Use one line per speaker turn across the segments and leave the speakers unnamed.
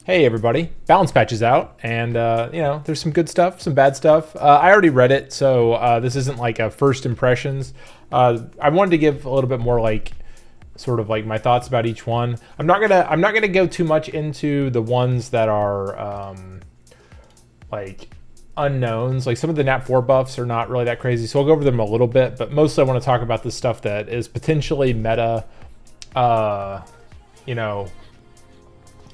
Hey everybody, balance patch is out, and there's some good stuff, some bad stuff. I already read it, so this isn't like a first impressions. I wanted to give a little bit more like sort of like my thoughts about each one. I'm not gonna go too much into the ones that are like unknowns. Like some of the Nat 4 buffs are not really that crazy, so I'll go over them a little bit. But mostly I want to talk about the stuff that is potentially meta. You know.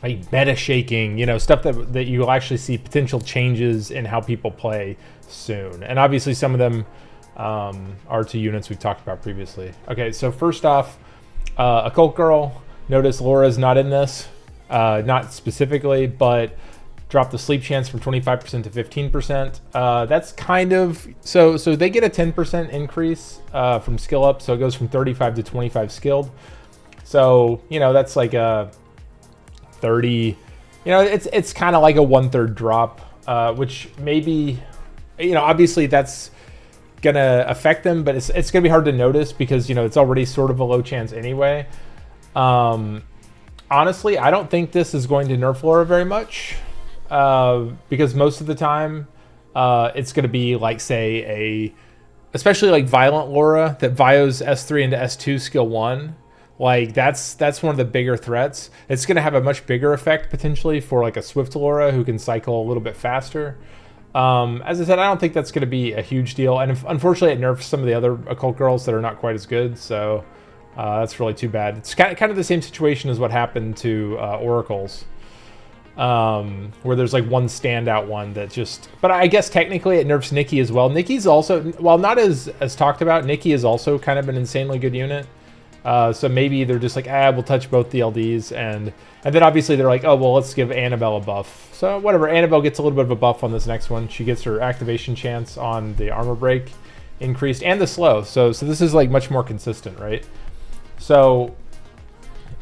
Like meta shaking, stuff that you'll actually see potential changes in how people play soon. And obviously some of them are to units we've talked about previously. Okay, so first off, Occult Girl. Notice Lora's not in this, not specifically, but dropped the sleep chance from 25% to 15%. That's kind of, so they get a 10% increase from skill up, so it goes from 35 to 25 skilled. So, that's like a 30, it's kind of like a 1/3 drop, which maybe, obviously that's gonna affect them, but it's gonna be hard to notice because it's already sort of a low chance anyway. Honestly, I don't think this is going to nerf Lora very much, because most of the time it's gonna be like, say, especially like Violent Lora that Vio's S3 into S2 skill 1. Like that's one of the bigger threats. It's going to have a much bigger effect potentially for like a Swift Lora who can cycle a little bit faster. As I said, I don't think that's going to be a huge deal. And unfortunately, it nerfs some of the other Occult Girls that are not quite as good. So that's really too bad. It's kind of the same situation as what happened to Oracles, where there's like one standout one that just. But I guess technically it nerfs Nikki as well. Nikki's also, while not as talked about, Nikki is also kind of an insanely good unit. So maybe they're just like, we'll touch both the LDs, and then obviously they're like, oh, well, let's give Annabelle a buff. So whatever, Annabelle gets a little bit of a buff on this next one. She gets her activation chance on the armor break increased and the slow. So this is like much more consistent, right? So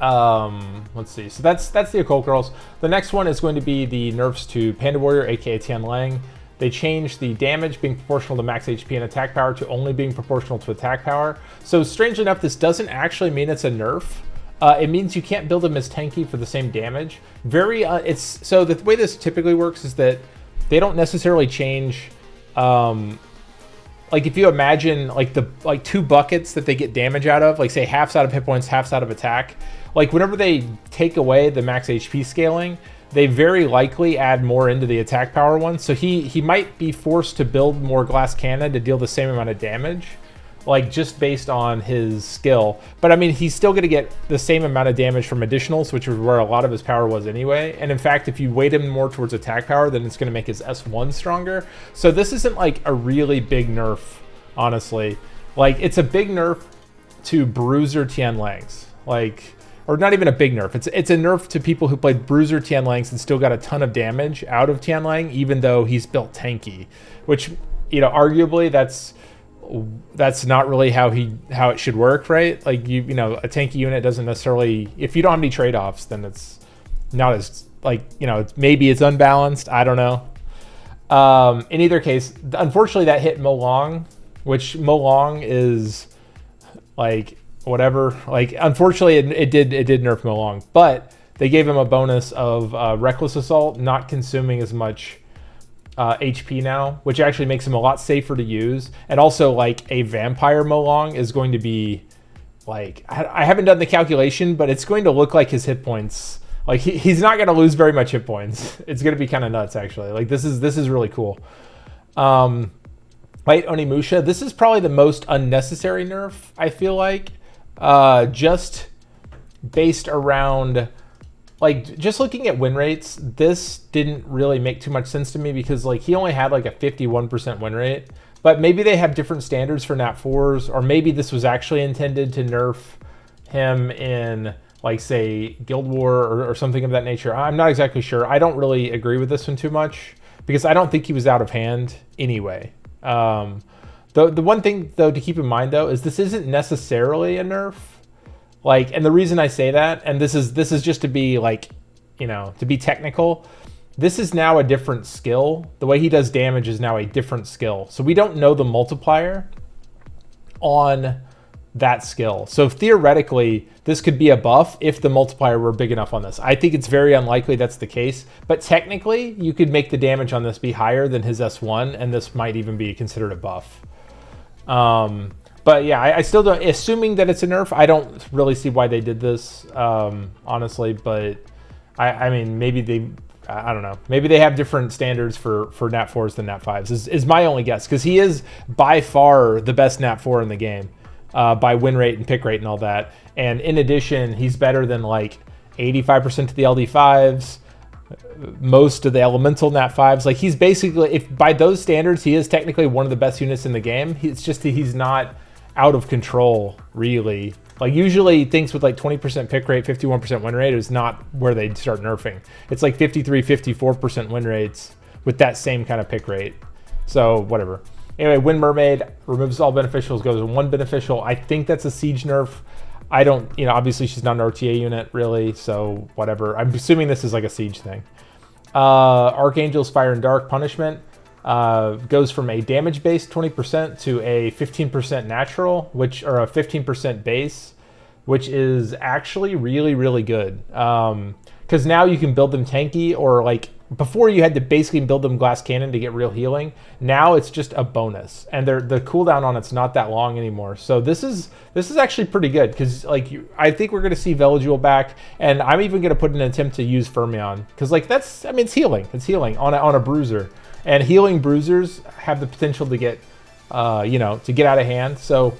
let's see. So that's the Occult Girls. The next one is going to be the nerfs to Panda Warrior, aka Tian. They changed the damage being proportional to max HP and attack power to only being proportional to attack power. So strangely enough, this doesn't actually mean it's a nerf. It means you can't build them as tanky for the same damage. So the way this typically works is that they don't necessarily change. Like if you imagine like two buckets that they get damage out of, like say halves out of hit points, halves out of attack. Like whenever they take away the max HP scaling, they very likely add more into the attack power one. So he might be forced to build more glass cannon to deal the same amount of damage, like just based on his skill. But I mean, he's still going to get the same amount of damage from additionals, which is where a lot of his power was anyway. And in fact, if you weight him more towards attack power, then it's going to make his S1 stronger. So this isn't like a really big nerf, honestly. Like it's a big nerf to Bruiser Tianlangs. Or not even a big nerf. It's a nerf to people who played Bruiser Tianlangs and still got a ton of damage out of Tianlang, even though he's built tanky. Which, arguably that's not really how it should work, right? Like a tanky unit doesn't necessarily, if you don't have any trade-offs, then it's not as maybe it's unbalanced. I don't know. In either case, unfortunately that hit Mo Long, which Mo Long is like whatever. Like unfortunately it did nerf Mo Long, but they gave him a bonus of Reckless Assault, not consuming as much HP now, which actually makes him a lot safer to use. And also like a Vampire Mo Long is going to be like, I haven't done the calculation, but it's going to look like his hit points. Like he's not going to lose very much hit points. It's going to be kind of nuts actually. Like this is really cool. Light Onimusha, this is probably the most unnecessary nerf, I feel like. Just based around, like, just looking at win rates, this didn't really make too much sense to me because, like, he only had, like, a 51% win rate. But maybe they have different standards for Nat 4s, or maybe this was actually intended to nerf him in, like, say, Guild War or something of that nature. I'm not exactly sure. I don't really agree with this one too much because I don't think he was out of hand anyway. The one thing, though, to keep in mind, though, is this isn't necessarily a nerf. Like, and the reason I say that, and this is just to be, like, to be technical, this is now a different skill. The way he does damage is now a different skill. So we don't know the multiplier on that skill. So theoretically, this could be a buff if the multiplier were big enough on this. I think it's very unlikely that's the case, but technically you could make the damage on this be higher than his S1, and this might even be considered a buff. But yeah, I still don't, assuming that it's a nerf, I don't really see why they did this, honestly, but I mean, maybe I don't know. Maybe they have different standards for Nat 4s than Nat 5s is my only guess, because he is by far the best Nat 4 in the game. By win rate and pick rate and all that. And in addition, he's better than like 85% of the LD5s, most of the elemental Nat 5s. Like he's basically, if by those standards, he is technically one of the best units in the game. It's just that he's not out of control, really. Like usually things with like 20% pick rate, 51% win rate is not where they'd start nerfing. It's like 53, 54% win rates with that same kind of pick rate. So whatever. Anyway, Wind Mermaid removes all beneficials, goes to 1 beneficial. I think that's a siege nerf. I don't, obviously she's not an RTA unit really, so whatever. I'm assuming this is like a siege thing. Archangel's Fire and Dark Punishment goes from a damage-based 20% to a 15% natural, or a 15% base, which is actually really, really good. Because now you can build them tanky, or like, before you had to basically build them glass cannon to get real healing. Now it's just a bonus, and the cooldown on it's not that long anymore. So this is actually pretty good, because like I think we're gonna see Veligil back, and I'm even gonna put an attempt to use Fermion, because like it's healing. It's healing on a bruiser, and healing bruisers have the potential to get to get out of hand. So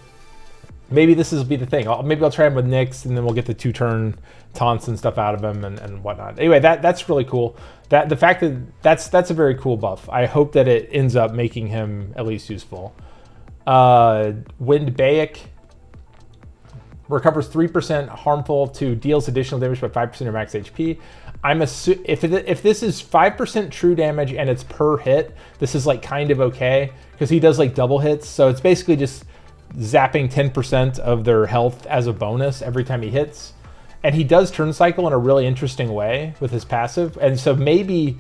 maybe this will be the thing. Maybe I'll try him with Nyx, and then we'll get the 2-turn taunts and stuff out of him and whatnot. Anyway, that's really cool. The fact that's a very cool buff. I hope that it ends up making him at least useful. Wind Baek recovers 3% harmful to deals additional damage by 5% of max HP. If this is 5% true damage and it's per hit, this is like kind of okay, because he does like double hits. So it's basically just zapping 10% of their health as a bonus every time he hits. And he does turn cycle in a really interesting way with his passive. And so maybe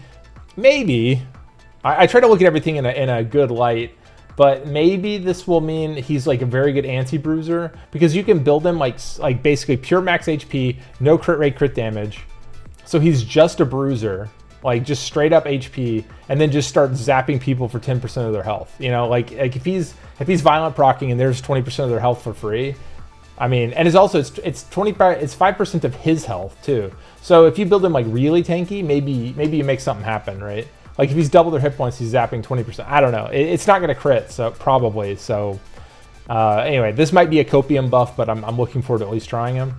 I try to look at everything in a good light, but maybe this will mean he's like a very good anti-bruiser, because you can build him like basically pure max HP, no crit rate, crit damage. So he's just a bruiser, like just straight up HP, and then just start zapping people for 10% of their health. Like if he's violent proccing and there's 20% of their health for free. I mean, and it's 5% of his health too. So if you build him like really tanky, maybe you make something happen, right? Like if he's double their hit points, he's zapping 20%. I don't know. It's not going to crit, so probably. So anyway, this might be a copium buff, but I'm looking forward to at least trying him.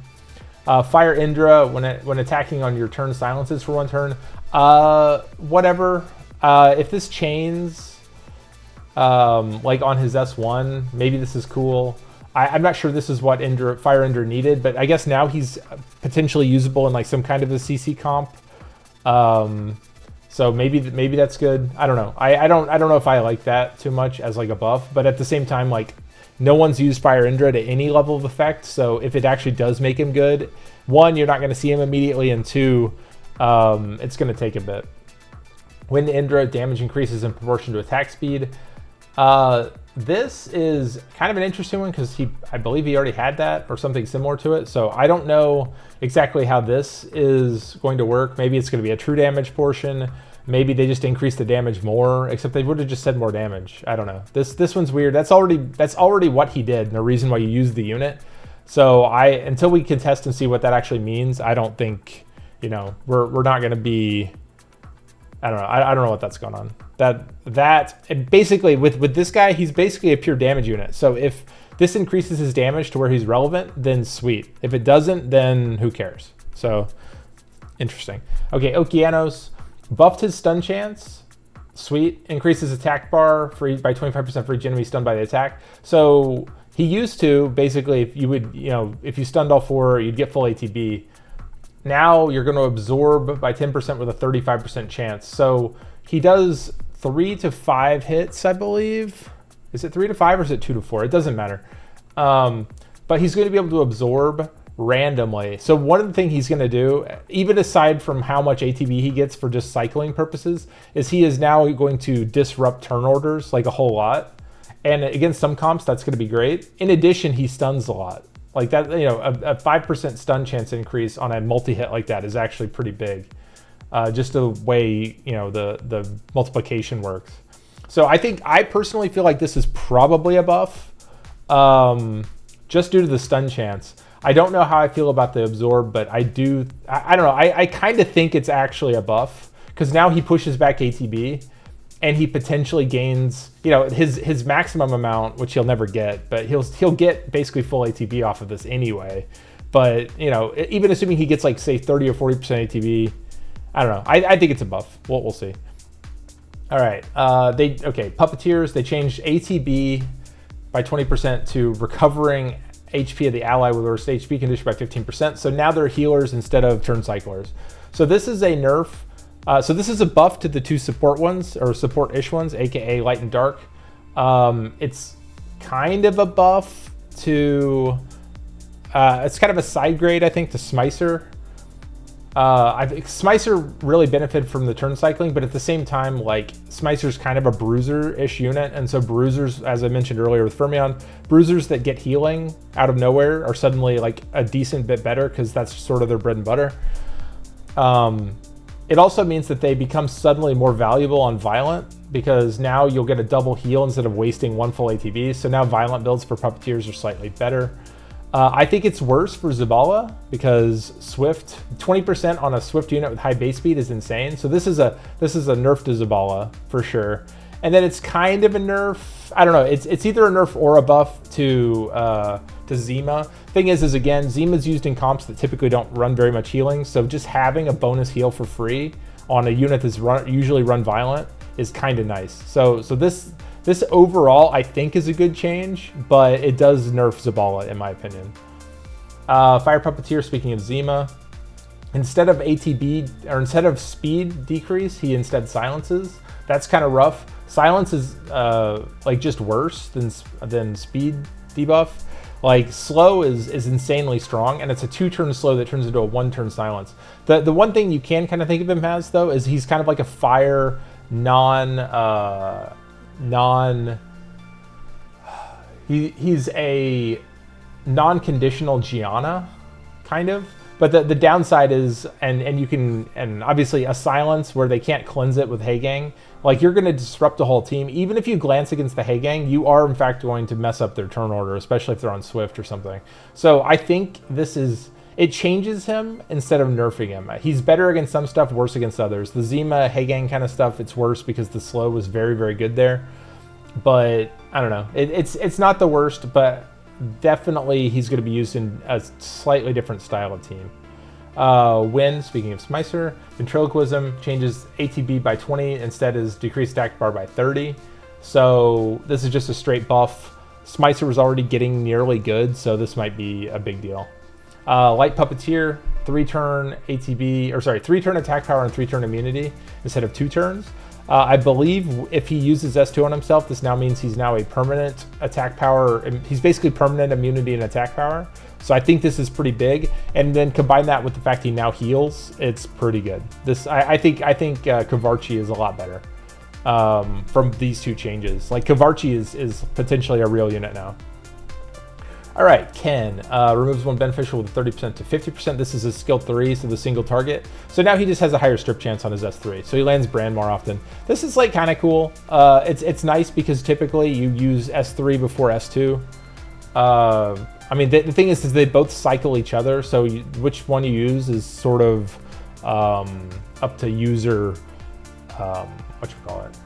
Fire Indra, when attacking on your turn, silences for 1 turn. Whatever. If this chains like on his S1, maybe this is cool. I'm not sure this is what Fire Indra needed, but I guess now he's potentially usable in like some kind of a CC comp. So maybe that's good. I don't know. I don't know if I like that too much as like a buff, but at the same time, like no one's used Fire Indra to any level of effect. So if it actually does make him good, 1, you're not going to see him immediately, and 2, it's going to take a bit. Wind Indra, damage increases in proportion to attack speed. This is kind of an interesting one, because I believe he already had that or something similar to it. So I don't know exactly how this is going to work. Maybe it's going to be a true damage portion. Maybe they just increase the damage more, except they would have just said more damage. I don't know. This one's weird. That's already what he did, and the reason why you use the unit. So until we can test and see what that actually means, I don't think, we're not going to be. I don't know. I don't know what that's going on. And basically with this guy, he's basically a pure damage unit. So if this increases his damage to where he's relevant, then sweet. If it doesn't, then who cares? So interesting. Okay, Okeanos buffed his stun chance. Sweet. Increases attack bar by 25% for each enemy stunned by the attack. So he used to basically, if you stunned all 4, you'd get full ATB. Now you're going to absorb by 10% with a 35% chance. So he does 3 to 5 hits, I believe. Is it 3 to 5 or is it 2 to 4? It doesn't matter. But he's going to be able to absorb randomly. So one of the things he's going to do, even aside from how much ATB he gets for just cycling purposes, is he is now going to disrupt turn orders like a whole lot. And against some comps, that's going to be great. In addition, he stuns a lot. Like that, you know, a 5% stun chance increase on a multi-hit like that is actually pretty big. Just the way, you know, the multiplication works. So I personally feel like this is probably a buff, just due to the stun chance. I don't know how I feel about the absorb, but I don't know. I kind of think it's actually a buff because now he pushes back ATB and he potentially gains, you know, his maximum amount, which he'll never get, but he'll get basically full ATB off of this anyway. But, you know, even assuming he gets like say 30 or 40% ATB, I don't know. I think it's a buff. We'll see. All right. Puppeteers, they changed ATB by 20% to recovering HP of the ally with worst HP condition by 15%. So now they're healers instead of turn cyclers. So this is a nerf. So this is a buff to the two support ones, or support-ish ones, aka light and dark. It's kind of a buff to, it's kind of a side grade, I think, to Smicer. I think Smicer really benefited from the turn cycling, but at the same time, like, Smicer's kind of a bruiser-ish unit, and so bruisers, as I mentioned earlier with Fermion, bruisers that get healing out of nowhere are suddenly like a decent bit better because that's sort of their bread and butter. It also means that they become suddenly more valuable on Violent because now you'll get a double heal instead of wasting one full ATB. So now Violent builds for Puppeteers are slightly better. I think it's worse for Zabala because Swift, 20% on a Swift unit with high base speed is insane. So this is a nerf to Zabala for sure. And then it's kind of a nerf. I don't know. It's either a nerf or a buff to Zima. Thing is again, Zima's used in comps that typically don't run very much healing. So just having a bonus heal for free on a unit that's usually run Violent is kind of nice. So this overall I think is a good change, but it does nerf Zabala in my opinion. Fire Puppeteer, speaking of Zima, instead of ATB or instead of speed decrease, he instead silences. That's kind of rough. Silence is like just worse than speed debuff. Like slow is insanely strong, and it's a 2-turn slow that turns into a 1-turn silence. The one thing you can kind of think of him as though is he's kind of like a fire he's a non-conditional Gianna kind of. But the downside is, and obviously a silence where they can't cleanse it with Heigang, like you're going to disrupt the whole team. Even if you glance against the Heigang, you are in fact going to mess up their turn order, especially if they're on Swift or something. So I think it changes him instead of nerfing him. He's better against some stuff, worse against others. The Zima, Heigang kind of stuff, it's worse because the slow was very, very good there. But I don't know. It's not the worst, but definitely he's going to be used in a slightly different style of team. Wind, speaking of Smicer, Ventriloquism changes ATB by 20, instead is decreased attack bar by 30. So this is just a straight buff. Smicer was already getting nearly good, so this might be a big deal. Light Puppeteer, 3-turn ATB, or sorry, 3-turn attack power and 3-turn immunity instead of 2 turns. I believe if he uses S2 on himself, this now means he's now a permanent attack power. He's basically permanent immunity and attack power. So I think this is pretty big. And then combine that with the fact he now heals, it's pretty good. I think Kavarchi is a lot better from these two changes. Like Kavarchi is potentially a real unit now. All right, Ken removes one beneficial with 30% to 50%. This is a skill 3, so the single target. So now he just has a higher strip chance on his S3. So he lands Brand more often. This is like kind of cool. It's nice because typically you use S3 before S2. I mean, the thing is they both cycle each other. So which one you use is sort of up to user,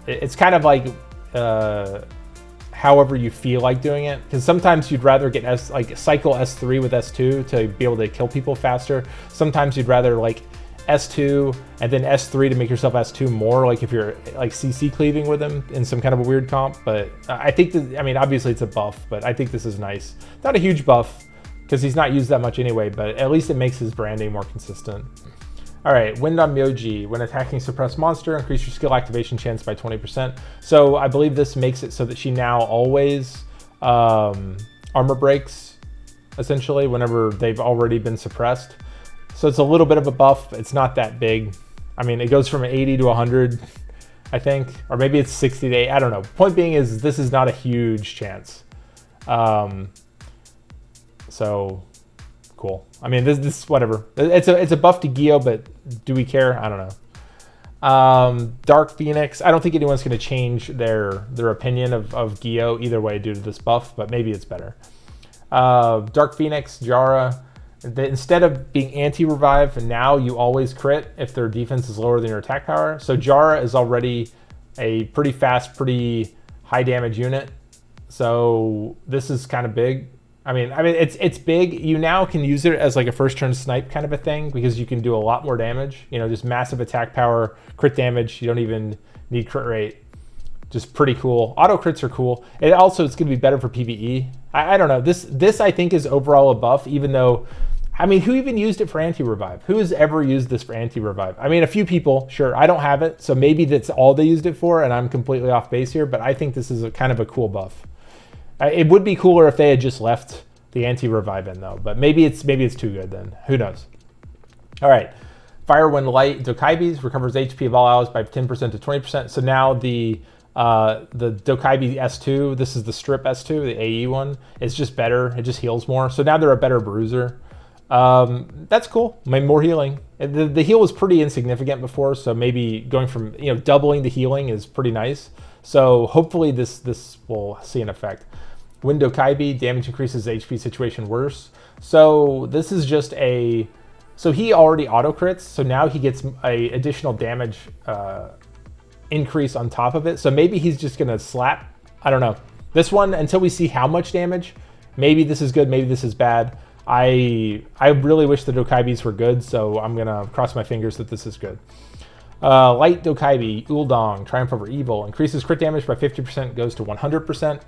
It's kind of like however you feel like doing it, because sometimes you'd rather get cycle S3 with S2 to be able to kill people faster. Sometimes you'd rather like S2 and then S3 to make yourself S2 more, like if you're like CC cleaving with him in some kind of a weird comp. But I think I mean, obviously it's a buff, but I think this is nice. Not a huge buff because he's not used that much anyway, but at least it makes his branding more consistent. All right, Wind on Myoji. When attacking suppressed monster, increase your skill activation chance by 20%. So I believe this makes it so that she now always armor breaks, essentially, whenever they've already been suppressed. So it's a little bit of a buff. It's not that big. I mean, it goes from 80 to 100. I think, or maybe it's 60 to 8. I don't know. Point being is this is not a huge chance. So cool. I mean, this whatever. It's a buff to Geo, but do we care? I don't know. Dark Phoenix. I don't think anyone's going to change their opinion of Geo either way due to this buff, but maybe it's better. Dark Phoenix, Jara. Instead of being anti-revive, now you always crit if their defense is lower than your attack power. So Jara is already a pretty fast, pretty high damage unit. So this is kind of big. I mean, it's big. You now can use it as like a first turn snipe kind of a thing because you can do a lot more damage. You know, just massive attack power, crit damage. You don't even need crit rate. Just pretty cool. Auto crits are cool. It also, it's going to be better for PvE. I don't know. This I think is overall a buff, even though, I mean, who even used it for anti-revive? Who has ever used this for anti-revive? I mean, a few people, sure. I don't have it, so maybe that's all they used it for, and I'm completely off base here, but I think this is kind of a cool buff. It would be cooler if they had just left the anti-revive in, though, but maybe it's too good then. Who knows? All right. Fire Wind Light Dokaibi's recovers HP of all allies by 10% to 20%. So now the Dokaibi S2, this is the strip S2, the AE one. It's just better. It just heals more. So now they're a better bruiser. That's cool. I mean, more healing. The heal was pretty insignificant before, so maybe going from, you know, doubling the healing is pretty nice. So hopefully this will see an effect. Wind Dokaibi, damage increases HP situation worse. So this is just a, so he already auto crits, so now he gets a additional damage increase on top of it. So maybe he's just gonna slap. I don't know. This one, until we see how much damage, maybe this is good, maybe this is bad. I really wish the Dokaibis were good, so I'm gonna cross my fingers that this is good. Light Dokaibi, Uldong, Triumph Over Evil, increases crit damage by 50%, goes to 100%.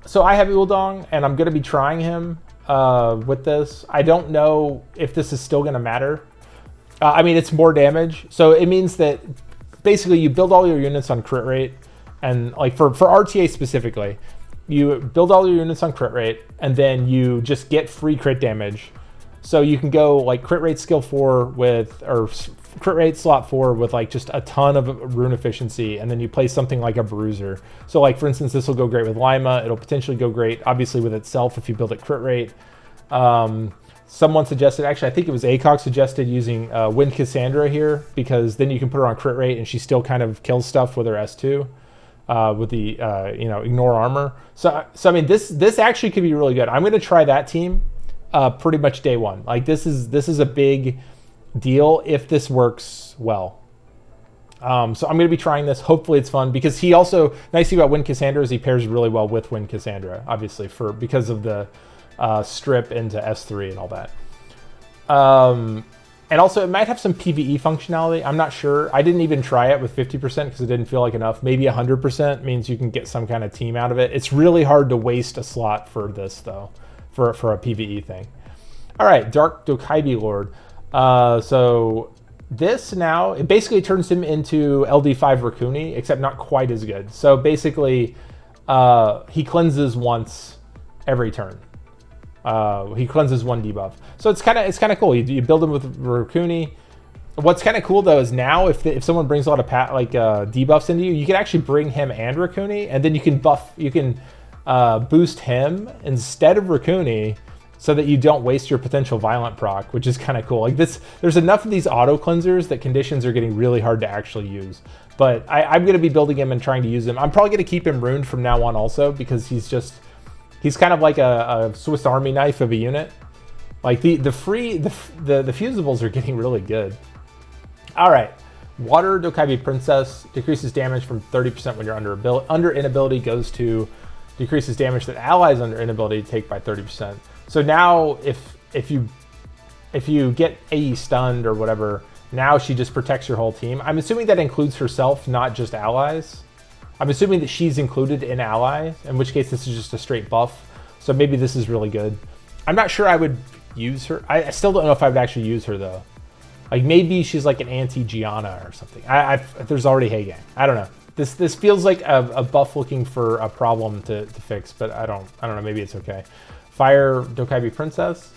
So I have Uldong, and I'm gonna be trying him with this. I don't know if this is still gonna matter. I mean, it's more damage, so it means that basically you build all your units on crit rate, and like for RTA specifically, you build all your units on crit rate, and then you just get free crit damage. So you can go like crit rate skill 4 with, or crit rate slot 4 with like just a ton of rune efficiency, and then you play something like a bruiser. So like for instance, this will go great with Lima. It'll potentially go great, obviously, with itself if you build it crit rate. Someone suggested, actually, I think it was ACOG suggested using Wind Cassandra here, because then you can put her on crit rate and she still kind of kills stuff with her S2. With the ignore armor. So I mean, this actually could be really good. I'm going to try that team pretty much day one. Like this is a big deal if this works well. So I'm going to be trying this. Hopefully it's fun, because he also, nice thing about Wind Cassandra is he pairs really well with Wind Cassandra, obviously because of the strip into S3 and all that. And also, it might have some PvE functionality. I'm not sure. I didn't even try it with 50% because it didn't feel like enough. Maybe 100% means you can get some kind of team out of it. It's really hard to waste a slot for this, though, for a PvE thing. All right, Dark Dokaibi Lord. So this now, it basically turns him into LD5 Rakuni, except not quite as good. So basically, he cleanses once every turn. He cleanses 1 debuff, so it's kind of cool. You build him with Rakuni. What's kind of cool though is now if someone brings a lot of debuffs into you, you can actually bring him and Rakuni, and then you can boost him instead of Rakuni, so that you don't waste your potential violent proc, which is kind of cool. Like this, there's enough of these auto cleansers that conditions are getting really hard to actually use. But I'm going to be building him and trying to use him. I'm probably going to keep him ruined from now on also, because he's kind of like a Swiss Army knife of a unit. Like the fusibles are getting really good. All right, Water Dokaibi Princess decreases damage from 30% when you're under inability, goes to decreases damage that allies under inability take by 30%. So now if you get AE stunned or whatever, now she just protects your whole team. I'm assuming that includes herself, not just allies. I'm assuming that she's included in ally, in which case this is just a straight buff. So maybe this is really good. I'm not sure I would use her. I still don't know if I would actually use her though. Like maybe she's like an anti-Gianna or something. There's already Hey-Gang. I don't know. This feels like a buff looking for a problem to fix, but I don't know. Maybe it's okay. Fire Dokaibi Princess.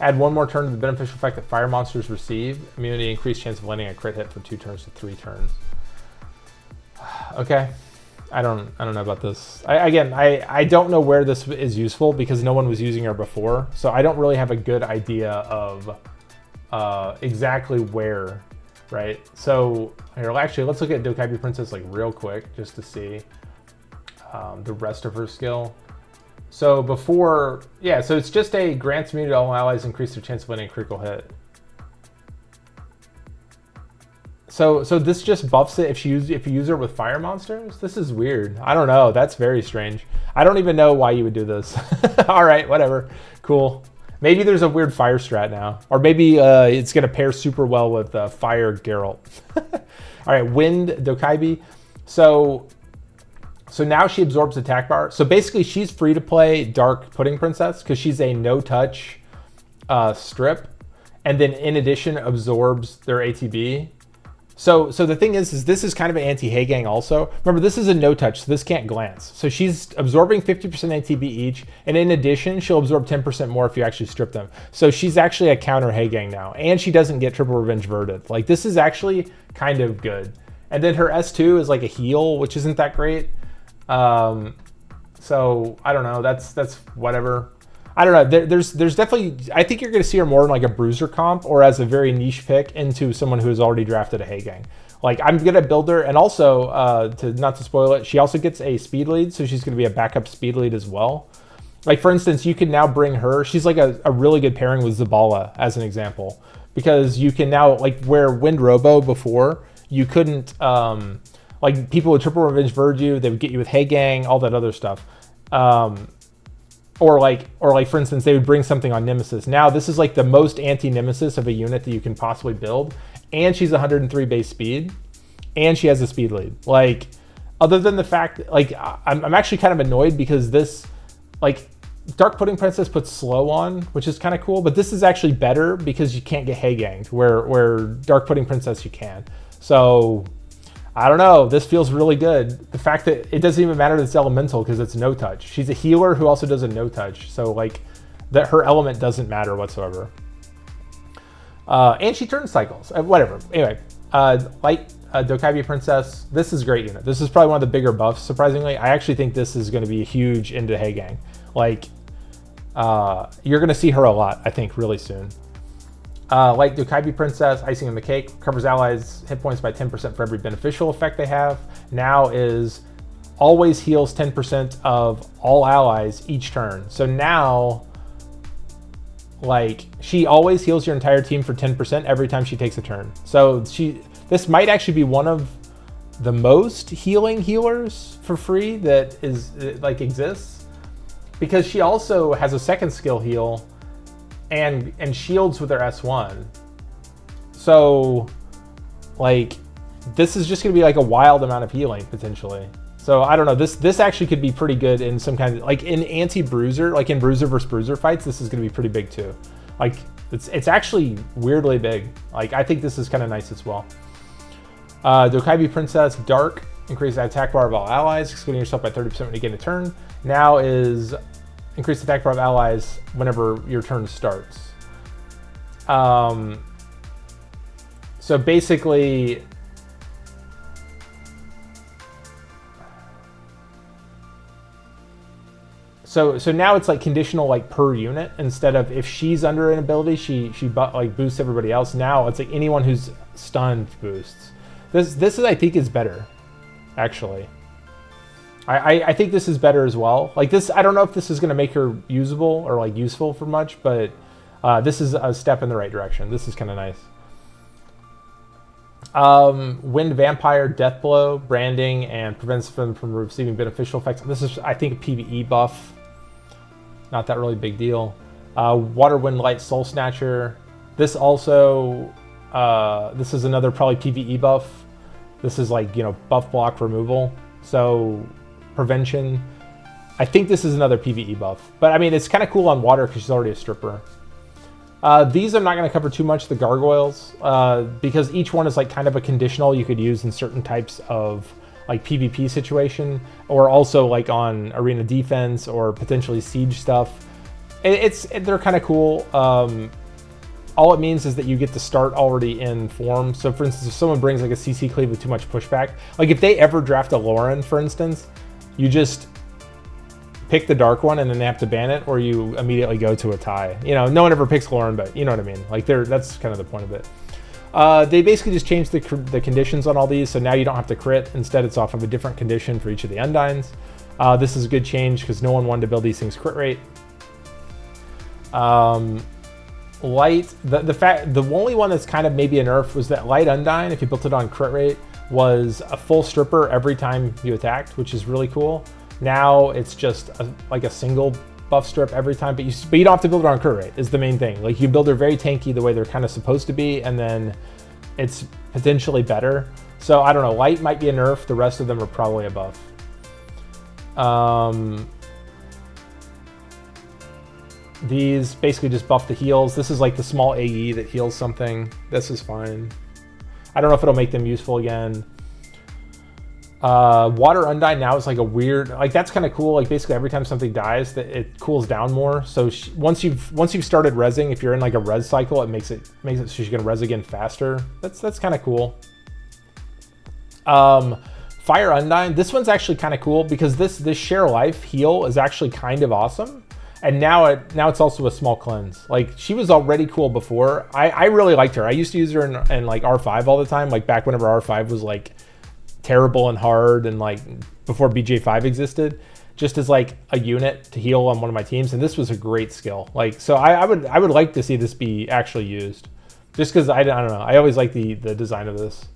Add 1 more turn to the beneficial effect that fire monsters receive. Immunity, increased chance of landing a crit hit for 2 turns to 3 turns. Okay. I don't know about this. I don't know where this is useful because no one was using her before. So I don't really have a good idea of exactly where, right? So here, actually, let's look at Dokaibi Princess like real quick just to see the rest of her skill. So before, yeah, so it's just a grants immunity to all allies, increase their chance of landing a critical hit. So this just buffs it if you use her with fire monsters? This is weird. I don't know. That's very strange. I don't even know why you would do this. All right, whatever. Cool. Maybe there's a weird fire strat now. Or maybe it's going to pair super well with Fire Geralt. All right, Wind Dokaibi. So now she absorbs attack bar. So basically she's free to play Dark Pudding Princess because she's a no-touch strip. And then in addition absorbs their ATB. So the thing is this is kind of an anti-Haygang also. Remember, this is a no-touch, so this can't glance. So she's absorbing 50% ATB each, and in addition, she'll absorb 10% more if you actually strip them. So she's actually a counter Haygang now, and she doesn't get triple revenge verded. Like, this is actually kind of good. And then her S2 is like a heal, which isn't that great. So I don't know, that's whatever. I don't know. There's definitely, I think you're going to see her more in like a bruiser comp or as a very niche pick into someone who has already drafted a Haygang. Like, I'm going to build her, and also not to spoil it, she also gets a speed lead, so she's going to be a backup speed lead as well. Like, for instance, you can now bring her. She's like a really good pairing with Zabala as an example, because you can now, like, where Wind Robo before you couldn't, like, people would triple revenge verd you, they would get you with Haygang, all that other stuff. Or like for instance, they would bring something on Nemesis. Now this is like the most anti-Nemesis of a unit that you can possibly build, and she's 103 base speed, and she has a speed lead. Like, other than the fact, like, I'm actually kind of annoyed because this, like, Dark Pudding Princess puts slow on, which is kind of cool, but this is actually better because you can't get Hayganged, where Dark Pudding Princess you can. So I don't know. This feels really good. The fact that it doesn't even matter that it's elemental because it's no touch. She's a healer who also does a no touch. So, like, that her element doesn't matter whatsoever. And she turn cycles. Whatever. Anyway, Light Dokaibi Princess. This is a great unit. This is probably one of the bigger buffs, surprisingly. I actually think this is going to be huge into Haygang. Like, you're going to see her a lot, I think, really soon. Like Dokaibi Princess, icing on the cake, recovers allies' hit points by 10% for every beneficial effect they have. Now is always heals 10% of all allies each turn. So now, like, she always heals your entire team for 10% every time she takes a turn. So this might actually be one of the most healing healers for free that exists, because she also has a second skill heal and shields with their S1. So, like, this is just going to be like a wild amount of healing potentially. So I don't know, this actually could be pretty good in some kind of, like, in anti-bruiser, like in bruiser versus bruiser fights, this is going to be pretty big too. Like, it's actually weirdly big. Like, I think this is kind of nice as well. Dokaibi Princess Dark, increase attack bar of all allies, excluding yourself by 30% when you get a turn. Now is increase attack bar of allies whenever your turn starts. So basically, so now it's like conditional, like, per unit, instead of if she's under an ability, she like boosts everybody else. Now it's like anyone who's stunned boosts. This is, I think, is better, actually. I think this is better as well. Like, this, I don't know if this is going to make her usable or, like, useful for much, but this is a step in the right direction. This is kind of nice. Wind Vampire, Death Blow, branding, and prevents them from receiving beneficial effects. This is, I think, a PvE buff. Not that really big deal. Water, Wind, Light, Soul Snatcher. This also, this is another probably PvE buff. This is, like, you know, buff block removal. So prevention. I think this is another PvE buff, but I mean, it's kind of cool on water because she's already a stripper. These I'm not going to cover too much, the gargoyles, because each one is, like, kind of a conditional you could use in certain types of, like, PvP situation, or also, like, on arena defense or potentially siege stuff. They're kind of cool. all it means is that you get to start already in form. So for instance, if someone brings like a CC cleave with too much pushback, like if they ever draft a Lora, for instance, you just pick the dark one and then they have to ban it, or you immediately go to a tie. You know, no one ever picks Lauren, but you know what I mean? Like that's kind of the point of it. They basically just changed the conditions on all these, so now you don't have to crit. Instead, it's off of a different condition for each of the Undines. This is a good change because no one wanted to build these things crit rate. Light, the only one that's kind of maybe a nerf was that Light Undine, if you built it on crit rate, was a full stripper every time you attacked, which is really cool. Now it's just like a single buff strip every time, but you don't have to build it on crit rate is the main thing. Like you build her very tanky the way they're kind of supposed to be, and then it's potentially better. So I don't know, Light might be a nerf, the rest of them are probably a buff. These basically just buff the heals. This is like the small AE that heals something. This is fine. I don't know if it'll make them useful again. Water Undine now is like a weird, like that's kind of cool. Like basically every time something dies, that it cools down more. So once you've started rezzing, if you're in like a res cycle, it makes it so she's gonna res again faster. That's kind of cool. Fire Undine, this one's actually kind of cool because this share life heal is actually kind of awesome. And now it's also a small cleanse. Like she was already cool before. I really liked her. I used to use her in like R5 all the time. Like back whenever R5 was like terrible and hard, and like before BJ5 existed, just as like a unit to heal on one of my teams. And this was a great skill. Like, so I would like to see this be actually used, just because I don't know. I always like the design of this.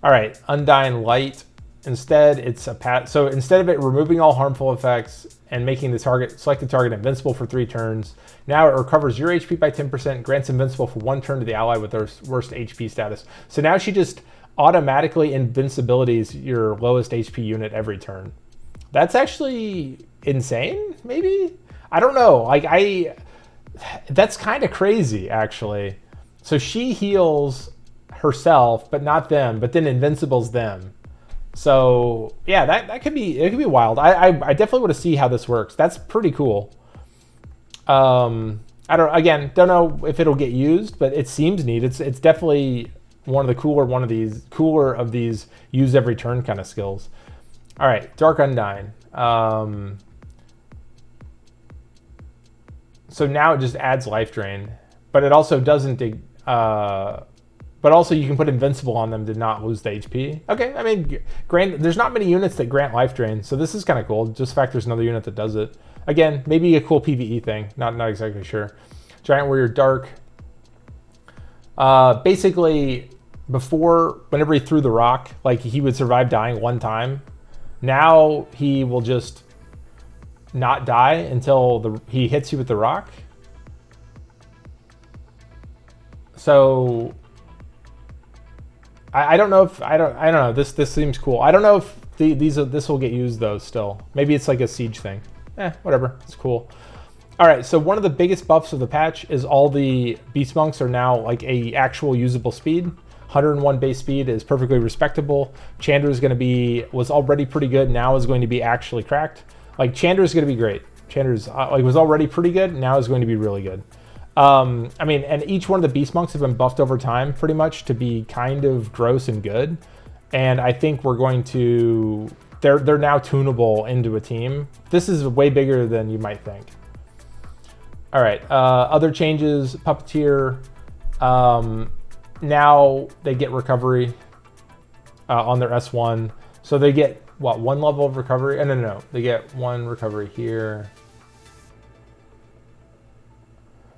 All right, Undine Light. Instead, it's a pat. So instead of it removing all harmful effects and making the selected target invincible for 3 turns, now it recovers your HP by 10%, grants invincible for 1 turn to the ally with their worst HP status. So now she just automatically invincibilities your lowest HP unit every turn. That's actually insane, maybe? I don't know. Like that's kind of crazy, actually. So she heals herself, but not them, but then invincibles them. So yeah, that could be wild. I definitely want to see how this works. That's pretty cool. I don't know if it'll get used, but it seems neat. It's definitely one of the cooler of these use every turn kind of skills. All right, Dark Undine. So now it just adds life drain, but it also doesn't but also you can put invincible on them to not lose the HP. Okay, I mean, there's not many units that grant life drain, so this is kind of cool. Just the fact there's another unit that does it. Again, maybe a cool PvE thing. Not exactly sure. Giant Warrior Dark. Basically, before, whenever he threw the rock, like he would survive dying 1 time. Now he will just not die until he hits you with the rock. So I don't know if I don't know. This seems cool. I don't know if this will get used though. Still, maybe it's like a siege thing. Whatever. It's cool. All right. So one of the biggest buffs of the patch is all the beast monks are now like a actual usable speed. 101 base speed is perfectly respectable. Chandra is going to was already pretty good. Now is going to be actually cracked. Like Chandra is going to be great. Chandra's was already pretty good. Now is going to be really good. I mean, and each one of the beast monks have been buffed over time pretty much to be kind of gross and good. And I think we're going to, they're now tunable into a team. This is way bigger than you might think. All right, other changes, Puppeteer. Now they get recovery on their S1. So they get, what, 1 level of recovery? No. They get 1 recovery here.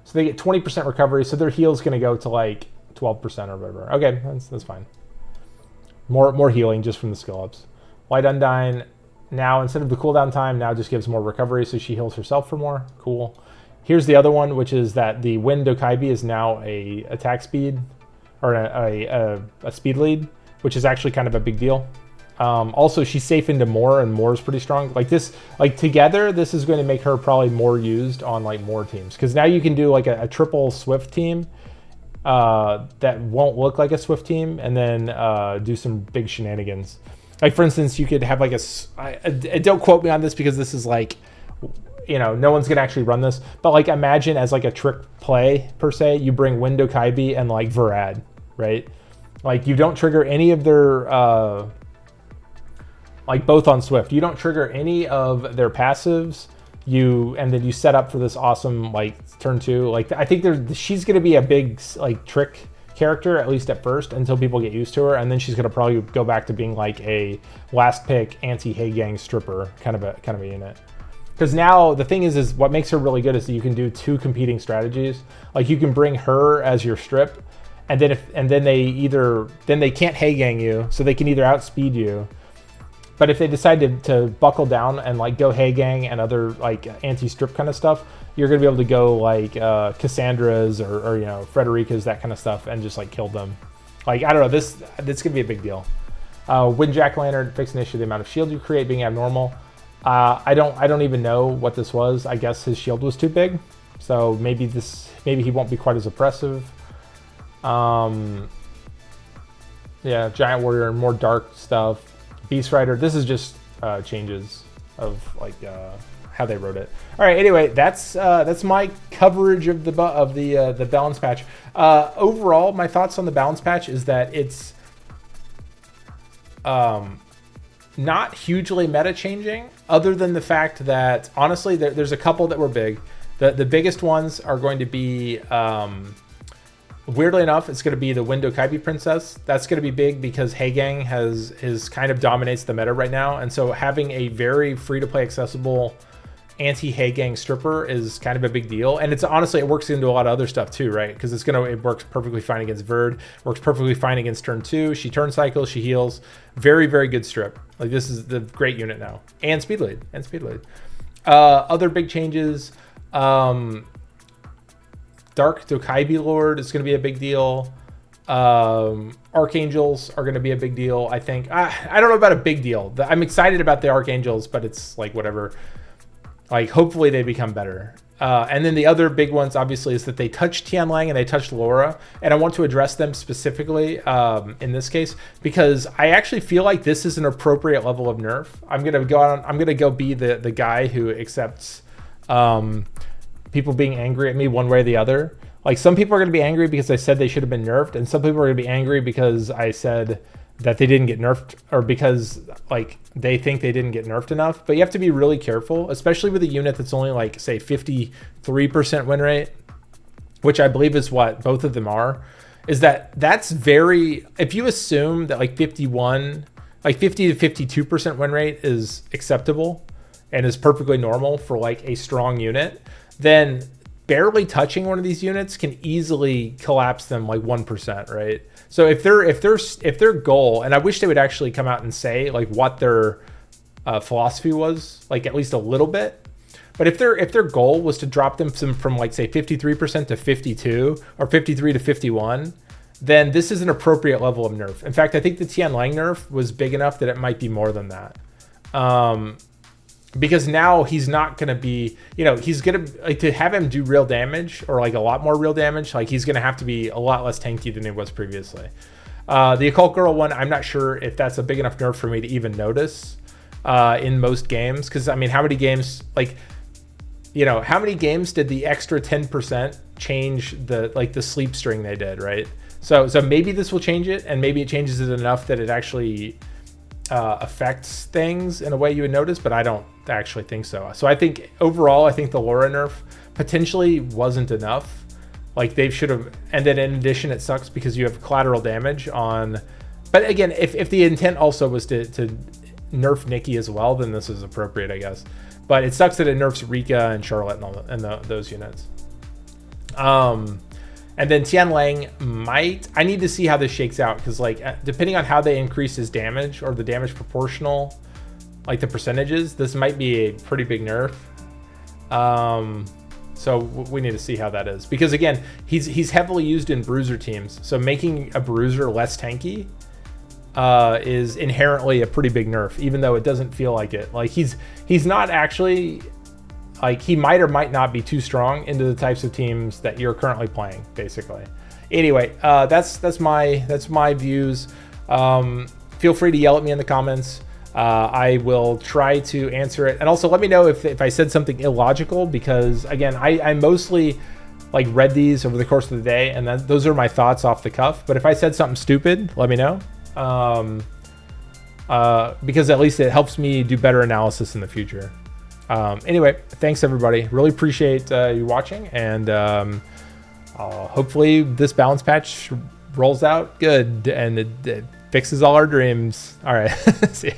So they get 20% recovery, so their heal's going to go to like 12% or whatever. Okay, that's fine. More healing just from the skill ups. Light Undine, now instead of the cooldown time, now just gives more recovery, so she heals herself for more. Cool. Here's the other one, which is that the Wind Dokaibi is now a attack speed, or a speed lead, which is actually kind of a big deal. Also, she's safe into more, and more is pretty strong. Like this, like together, this is going to make her probably more used on like more teams. Because now you can do like a triple Swift team that won't look like a Swift team, and then do some big shenanigans. Like for instance, you could have like don't quote me on this because this is like, you know, no one's gonna actually run this, but like imagine as like a trick play per se, you bring Window Kaibi and like Verad, right? Like you don't trigger any of their like both on Swift. You don't trigger any of their passives. And then you set up for this awesome like turn 2. Like I think she's gonna be a big like trick character, at least at first, until people get used to her, and then she's gonna probably go back to being like a last pick anti-Hay-Gang stripper kind of a unit. Because now the thing is what makes her really good is that you can do 2 competing strategies. Like you can bring her as your strip, and then they can't Hay-Gang you, so they can either outspeed you. But if they decide to buckle down and like go Hay-Gang and other like anti-strip kind of stuff, you're gonna be able to go like Cassandra's or you know Frederica's, that kind of stuff, and just like kill them. Like I don't know, this gonna be a big deal. When Jack-O-Lantern fix an issue, the amount of shield you create being abnormal. I don't even know what this was. I guess his shield was too big, so maybe he won't be quite as oppressive. Yeah, Giant Warrior, more dark stuff. Beast Rider, this is just changes of like how they wrote it. All right, anyway, that's my coverage of the balance patch. Overall, my thoughts on the balance patch is that it's not hugely meta changing, other than the fact that honestly there's a couple that were big. The biggest ones are going to be weirdly enough, it's going to be the Window Kaibi Princess. That's going to be big because Hay-Gang is kind of dominates the meta right now, and so having a very free-to-play accessible anti-Hay-Gang stripper is kind of a big deal. And it's honestly, it works into a lot of other stuff too, right? Because it works perfectly fine against Verd, works perfectly fine against turn 2. She turn cycles, she heals. Very, very good strip. Like this is the great unit now, and speed lead. Other big changes. Dark Dokaibi Lord is going to be a big deal. Archangels are going to be a big deal, I think. I don't know about a big deal. I'm excited about the Archangels, but it's like whatever. Like hopefully they become better. And then the other big ones, obviously, is that they touched Tian and they touched Lora, and I want to address them specifically in this case because I actually feel like this is an appropriate level of nerf. I'm gonna go be the guy who accepts people being angry at me one way or the other. Like some people are going to be angry because I said they should have been nerfed, and some people are going to be angry because I said that they didn't get nerfed, or because like they think they didn't get nerfed enough. But you have to be really careful, especially with a unit that's only like say 53% win rate, which I believe is what both of them are. Is that's very, if you assume that like 50 to 52% win rate is acceptable and is perfectly normal for like a strong unit, then barely touching one of these units can easily collapse them like 1%, right? So if their goal, and I wish they would actually come out and say like what their philosophy was, like at least a little bit. But if their goal was to drop them from like say 53% to 52 or 53 to 51, then this is an appropriate level of nerf. In fact, I think the Tian nerf was big enough that it might be more than that. Because now he's not going to be, he's going to, like, to have him do real damage or like a lot more real damage, like he's going to have to be a lot less tanky than he was previously. The Occult Girl one, I'm not sure if that's a big enough nerf for me to even notice in most games. Because, I mean, how many games, how many games did the extra 10% change the sleep string they did, right? So maybe this will change it, and maybe it changes it enough that it actually affects things in a way you would notice, but I don't actually think so. So I think overall, I think the Lora nerf potentially wasn't enough. Like they should have, and then in addition, it sucks because you have collateral damage on. But again, if the intent also was to nerf Nikki as well, then this is appropriate, I guess. But it sucks that it nerfs Rika and Charlotte and those units. And then Tian I need to see how this shakes out, because like depending on how they increase his damage or the damage proportional, like the percentages, this might be a pretty big nerf. So we need to see how that is, because again, he's heavily used in bruiser teams. So making a bruiser less tanky is inherently a pretty big nerf, even though it doesn't feel like it. Like he's not actually. Like he might or might not be too strong into the types of teams that you're currently playing, basically. Anyway, that's my views. Feel free to yell at me in the comments. I will try to answer it. And also let me know if I said something illogical, because again, I mostly like read these over the course of the day, and those are my thoughts off the cuff. But if I said something stupid, let me know. Because at least it helps me do better analysis in the future. Anyway, thanks everybody. Really appreciate you watching, and hopefully this balance patch rolls out good and it fixes all our dreams. All right, see ya.